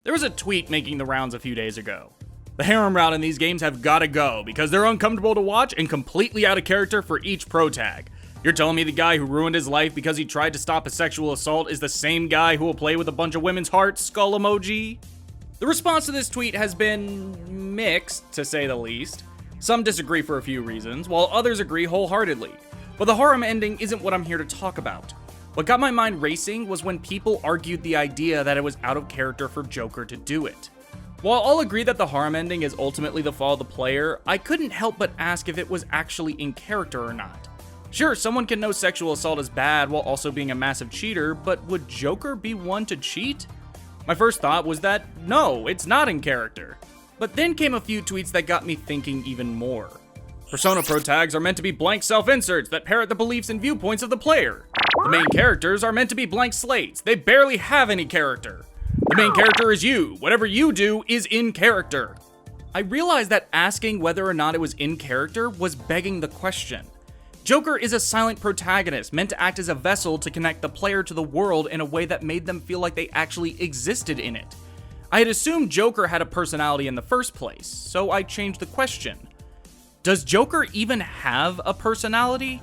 There was a tweet making the rounds a few days ago. The harem route in these games have gotta go because they're uncomfortable to watch and completely out of character for each protag. You're telling me the guy who ruined his life because he tried to stop a sexual assault is the same guy who will play with a bunch of women's hearts, skull emoji? The response to this tweet has been mixed, to say the least. Some disagree for a few reasons, while others agree wholeheartedly. But the harem ending isn't what I'm here to talk about. What got my mind racing was when people argued the idea that it was out of character for Joker to do it. While I'll agree that the harem ending is ultimately the fault of the player, I couldn't help but ask if it was actually in character or not. Sure, someone can know sexual assault is bad while also being a massive cheater, but would Joker be one to cheat? My first thought was that no, it's not in character. But then came a few tweets that got me thinking even more. Persona protags are meant to be blank self-inserts that parrot the beliefs and viewpoints of the player. The main characters are meant to be blank slates. They barely have any character. The main character is you. Whatever you do is in character. I realized that asking whether or not it was in character was begging the question. Joker is a silent protagonist meant to act as a vessel to connect the player to the world in a way that made them feel like they actually existed in it. I had assumed Joker had a personality in the first place, so I changed the question. Does Joker even have a personality?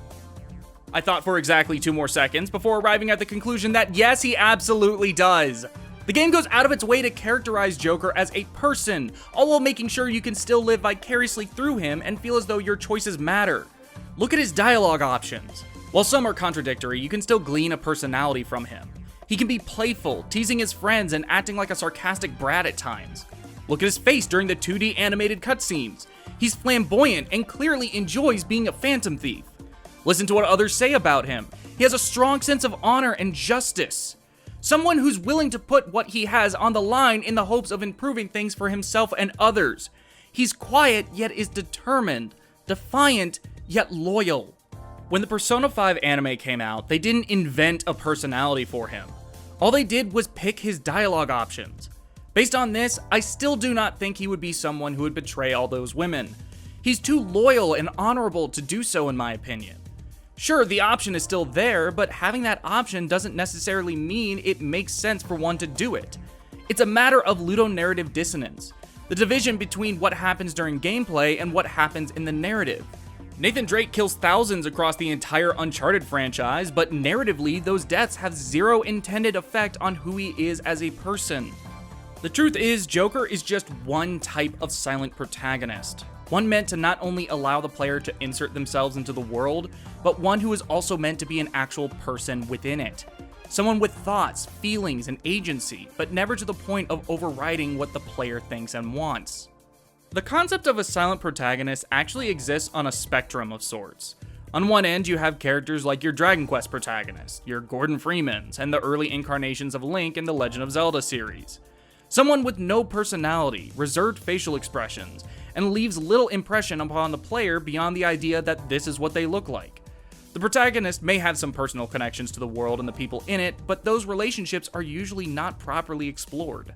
I thought for exactly 2 more seconds before arriving at the conclusion that yes, he absolutely does. The game goes out of its way to characterize Joker as a person, all while making sure you can still live vicariously through him and feel as though your choices matter. Look at his dialogue options. While some are contradictory, you can still glean a personality from him. He can be playful, teasing his friends and acting like a sarcastic brat at times. Look at his face during the 2D animated cutscenes. He's flamboyant and clearly enjoys being a phantom thief. Listen to what others say about him. He has a strong sense of honor and justice. Someone who's willing to put what he has on the line in the hopes of improving things for himself and others. He's quiet yet is determined, defiant yet loyal. When the Persona 5 anime came out, they didn't invent a personality for him. All they did was pick his dialogue options. Based on this, I still do not think he would be someone who would betray all those women. He's too loyal and honorable to do so in my opinion. Sure, the option is still there, but having that option doesn't necessarily mean it makes sense for one to do it. It's a matter of ludonarrative dissonance, the division between what happens during gameplay and what happens in the narrative. Nathan Drake kills thousands across the entire Uncharted franchise, but narratively, those deaths have zero intended effect on who he is as a person. The truth is, Joker is just one type of silent protagonist. One meant to not only allow the player to insert themselves into the world, but one who is also meant to be an actual person within it. Someone with thoughts, feelings, and agency, but never to the point of overriding what the player thinks and wants. The concept of a silent protagonist actually exists on a spectrum of sorts. On one end, you have characters like your Dragon Quest protagonist, your Gordon Freemans, and the early incarnations of Link in the Legend of Zelda series. Someone with no personality, reserved facial expressions, and leaves little impression upon the player beyond the idea that this is what they look like. The protagonist may have some personal connections to the world and the people in it, but those relationships are usually not properly explored.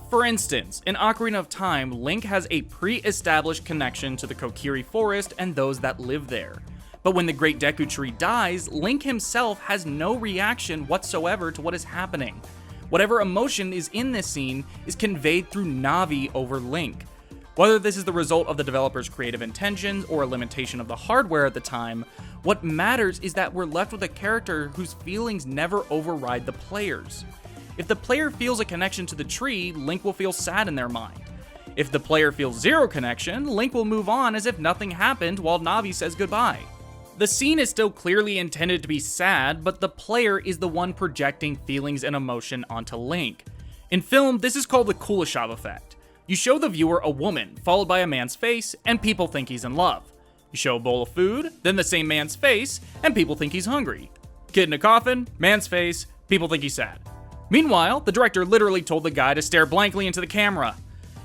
For instance, in Ocarina of Time, Link has a pre-established connection to the Kokiri Forest and those that live there. But when the Great Deku Tree dies, Link himself has no reaction whatsoever to what is happening. Whatever emotion is in this scene is conveyed through Navi over Link. Whether this is the result of the developer's creative intentions or a limitation of the hardware at the time, what matters is that we're left with a character whose feelings never override the player's. If the player feels a connection to the tree, Link will feel sad in their mind. If the player feels zero connection, Link will move on as if nothing happened while Navi says goodbye. The scene is still clearly intended to be sad, but the player is the one projecting feelings and emotion onto Link. In film, this is called the Kuleshov effect. You show the viewer a woman, followed by a man's face, and people think he's in love. You show a bowl of food, then the same man's face, and people think he's hungry. Kid in a coffin, man's face, people think he's sad. Meanwhile, the director literally told the guy to stare blankly into the camera.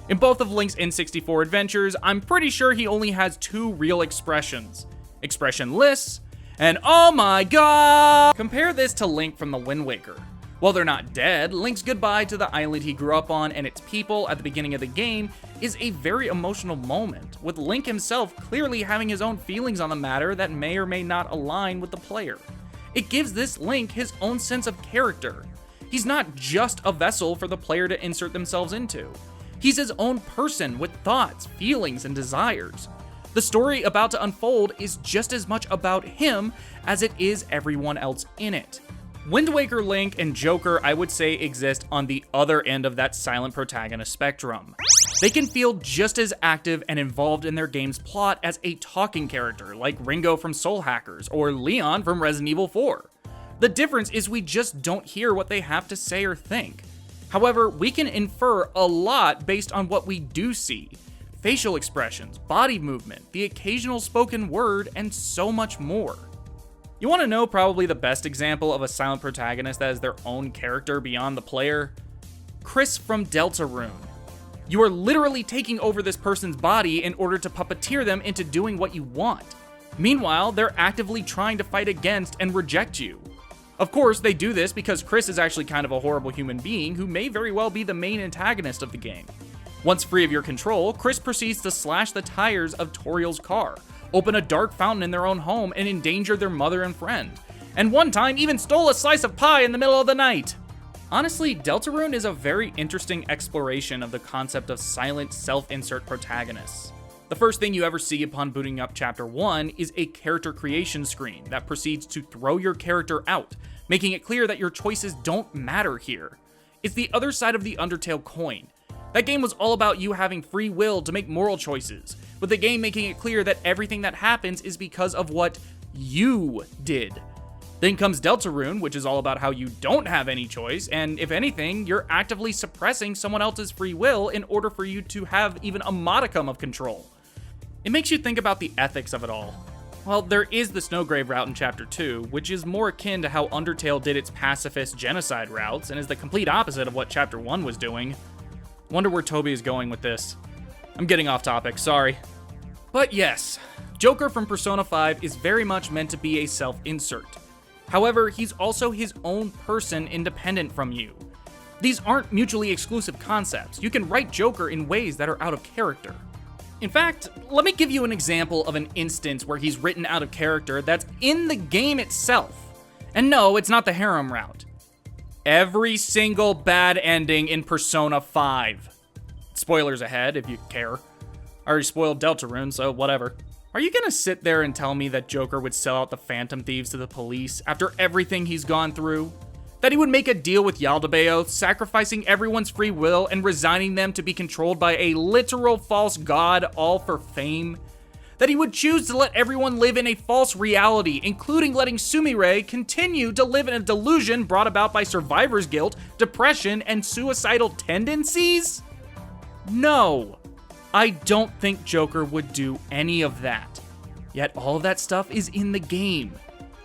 In both of Link's N64 adventures, I'm pretty sure he only has 2 real expressions. Expressionless, and oh my god! Compare this to Link from the Wind Waker. While they're not dead, Link's goodbye to the island he grew up on and its people at the beginning of the game is a very emotional moment, with Link himself clearly having his own feelings on the matter that may or may not align with the player. It gives this Link his own sense of character. He's not just a vessel for the player to insert themselves into. He's his own person with thoughts, feelings, and desires. The story about to unfold is just as much about him as it is everyone else in it. Wind Waker Link and Joker, I would say, exist on the other end of that silent protagonist spectrum. They can feel just as active and involved in their game's plot as a talking character like Ringo from Soul Hackers or Leon from Resident Evil 4. The difference is we just don't hear what they have to say or think. However, we can infer a lot based on what we do see. Facial expressions, body movement, the occasional spoken word, and so much more. You want to know probably the best example of a silent protagonist that is their own character beyond the player? Chris from Deltarune. You are literally taking over this person's body in order to puppeteer them into doing what you want. Meanwhile, they're actively trying to fight against and reject you. Of course, they do this because Chris is actually kind of a horrible human being who may very well be the main antagonist of the game. Once free of your control, Chris proceeds to slash the tires of Toriel's car, open a dark fountain in their own home, and endanger their mother and friend. And one time even stole a slice of pie in the middle of the night. Honestly, Deltarune is a very interesting exploration of the concept of silent self-insert protagonists. The first thing you ever see upon booting up Chapter 1 is a character creation screen that proceeds to throw your character out, making it clear that your choices don't matter here. It's the other side of the Undertale coin. That game was all about you having free will to make moral choices, with the game making it clear that everything that happens is because of what you did. Then comes Deltarune, which is all about how you don't have any choice, and if anything, you're actively suppressing someone else's free will in order for you to have even a modicum of control. It makes you think about the ethics of it all. Well, there is the Snowgrave route in Chapter 2, which is more akin to how Undertale did its pacifist genocide routes, and is the complete opposite of what Chapter 1 was doing. Wonder where Toby is going with this. I'm getting off topic, sorry. But yes, Joker from Persona 5 is very much meant to be a self-insert. However, he's also his own person independent from you. These aren't mutually exclusive concepts. You can write Joker in ways that are out of character. In fact, let me give you an example of an instance where he's written out of character that's in the game itself. And no, it's not the Harem route. Every single bad ending in Persona 5. Spoilers ahead, if you care. I already spoiled Deltarune, so whatever. Are you gonna sit there and tell me that Joker would sell out the Phantom Thieves to the police after everything he's gone through? That he would make a deal with Yaldabaoth, sacrificing everyone's free will and resigning them to be controlled by a literal false god, all for fame? That he would choose to let everyone live in a false reality, including letting Sumire continue to live in a delusion brought about by survivor's guilt, depression, and suicidal tendencies? No, I don't think Joker would do any of that. Yet all of that stuff is in the game.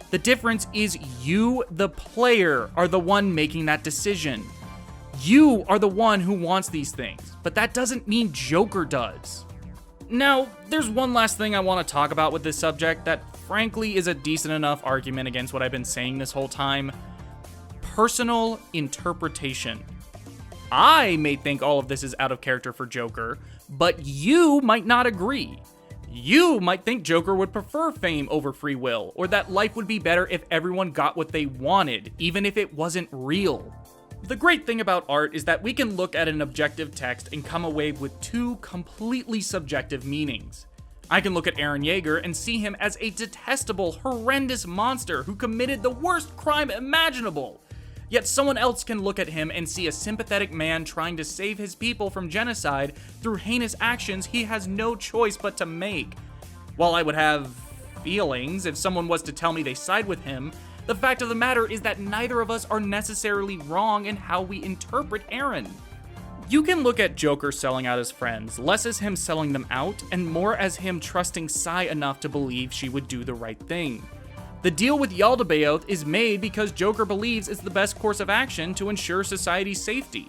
The difference is you, the player, are the one making that decision. You are the one who wants these things, but that doesn't mean Joker does. Now, there's one last thing I want to talk about with this subject that frankly is a decent enough argument against what I've been saying this whole time. Personal interpretation. I may think all of this is out of character for Joker, but you might not agree. You might think Joker would prefer fame over free will, or that life would be better if everyone got what they wanted, even if it wasn't real. The great thing about art is that we can look at an objective text and come away with two completely subjective meanings. I can look at Eren Yeager and see him as a detestable, horrendous monster who committed the worst crime imaginable. Yet someone else can look at him and see a sympathetic man trying to save his people from genocide through heinous actions he has no choice but to make. While I would have feelings if someone was to tell me they side with him, the fact of the matter is that neither of us are necessarily wrong in how we interpret Eren. You can look at Joker selling out his friends less as him selling them out and more as him trusting Sai enough to believe she would do the right thing. The deal with Yaldabaoth is made because Joker believes it's the best course of action to ensure society's safety.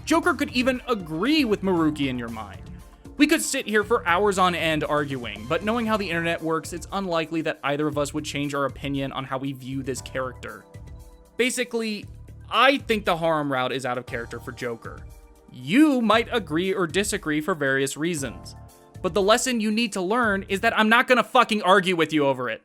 Joker could even agree with Maruki in your mind. We could sit here for hours on end arguing, but knowing how the internet works, it's unlikely that either of us would change our opinion on how we view this character. Basically, I think the Harem route is out of character for Joker. You might agree or disagree for various reasons, but the lesson you need to learn is that I'm not gonna fucking argue with you over it.